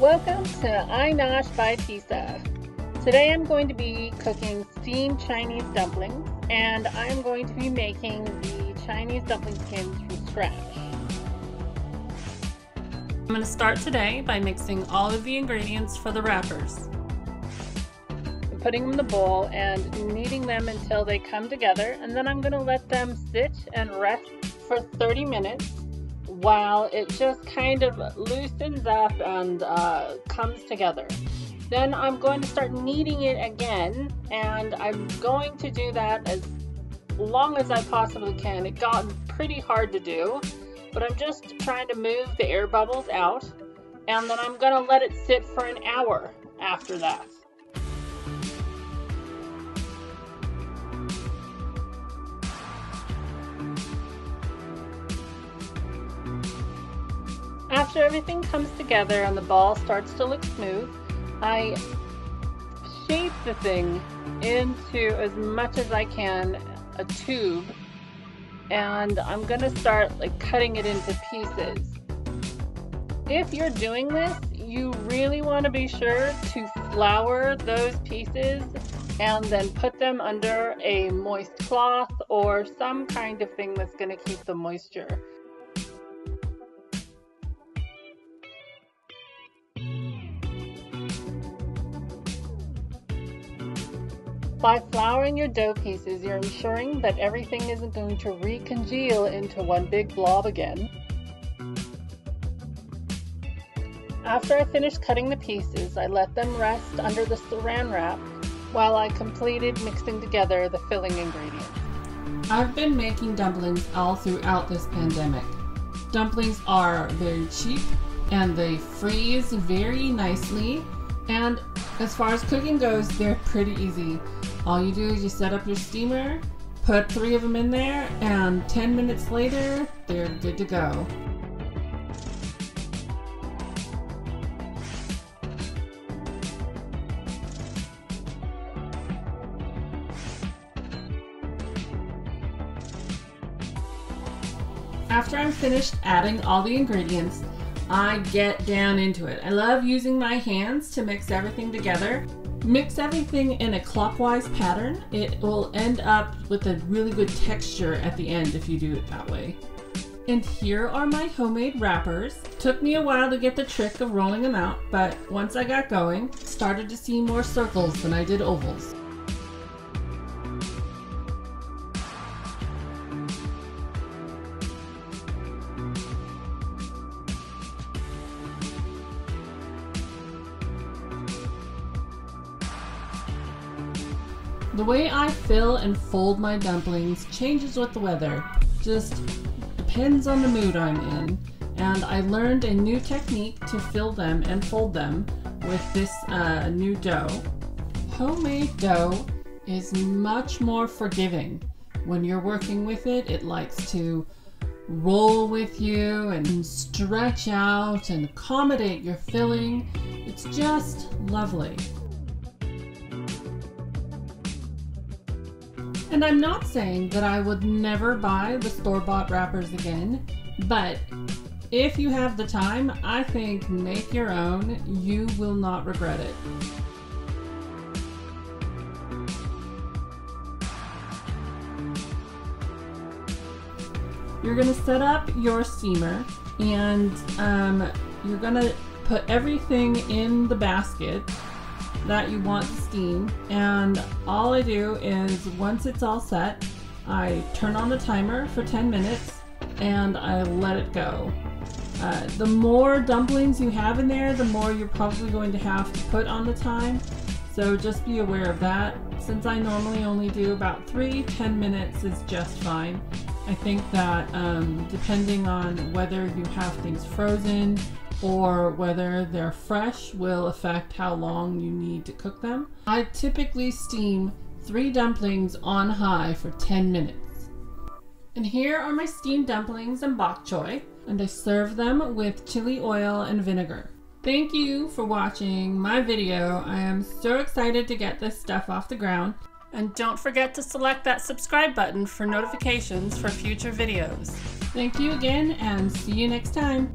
Welcome to iNosh by Tisa. Today I'm going to be cooking steamed Chinese dumplings, and I'm going to be making the Chinese dumpling skins from scratch. I'm going to start today by mixing all of the ingredients for the wrappers. I'm putting them in the bowl and kneading them until they come together, and then I'm going to let them sit and rest for 30 minutes while it just kind of loosens up and comes together. Then I'm going to start kneading it again, and I'm going to do that as long as I possibly can. It got pretty hard to do, but I'm just trying to move the air bubbles out, and then I'm going to let it sit for an hour after that. After everything comes together and the ball starts to look smooth, I shape the thing into, as much as I can, a tube, and I'm gonna start cutting it into pieces. If you're doing this, you really want to be sure to flour those pieces and then put them under a moist cloth or some kind of thing that's going to keep the moisture. By flouring your dough pieces, you're ensuring that everything isn't going to recongeal into one big blob again. After I finished cutting the pieces, I let them rest under the saran wrap while I completed mixing together the filling ingredients. I've been making dumplings all throughout this pandemic. Dumplings are very cheap and they freeze very nicely, and as far as cooking goes, they're pretty easy. All you do is you set up your steamer, put 3 of them in there, and 10 minutes later, they're good to go. After I'm finished adding all the ingredients, I get down into it. I love using my hands to mix everything together. Mix everything in a clockwise pattern. It will end up with a really good texture at the end if you do it that way. And here are my homemade wrappers. Took me a while to get the trick of rolling them out, but once I got going, started to see more circles than I did ovals. The way I fill and fold my dumplings changes with the weather. Just depends on the mood I'm in. And I learned a new technique to fill them and fold them with this new dough. Homemade dough is much more forgiving. When you're working with it, it likes to roll with you and stretch out and accommodate your filling. It's just lovely. And I'm not saying that I would never buy the store-bought wrappers again, but if you have the time, I think make your own. You will not regret it. You're going to set up your steamer, and you're going to put everything in the basket that you want to steam, and all I do is once it's all set, I turn on the timer for 10 minutes and I let it go. The more dumplings you have in there, the more you're probably going to have to put on the time, so just be aware of that. Since I normally only do about 10 minutes is just fine. I think that depending on whether you have things frozen or whether they're fresh will affect how long you need to cook them. I typically steam 3 dumplings on high for 10 minutes. And here are my steamed dumplings and bok choy, and I serve them with chili oil and vinegar. Thank you for watching my video. I am so excited to get this stuff off the ground. And don't forget to select that subscribe button for notifications for future videos. Thank you again, and see you next time.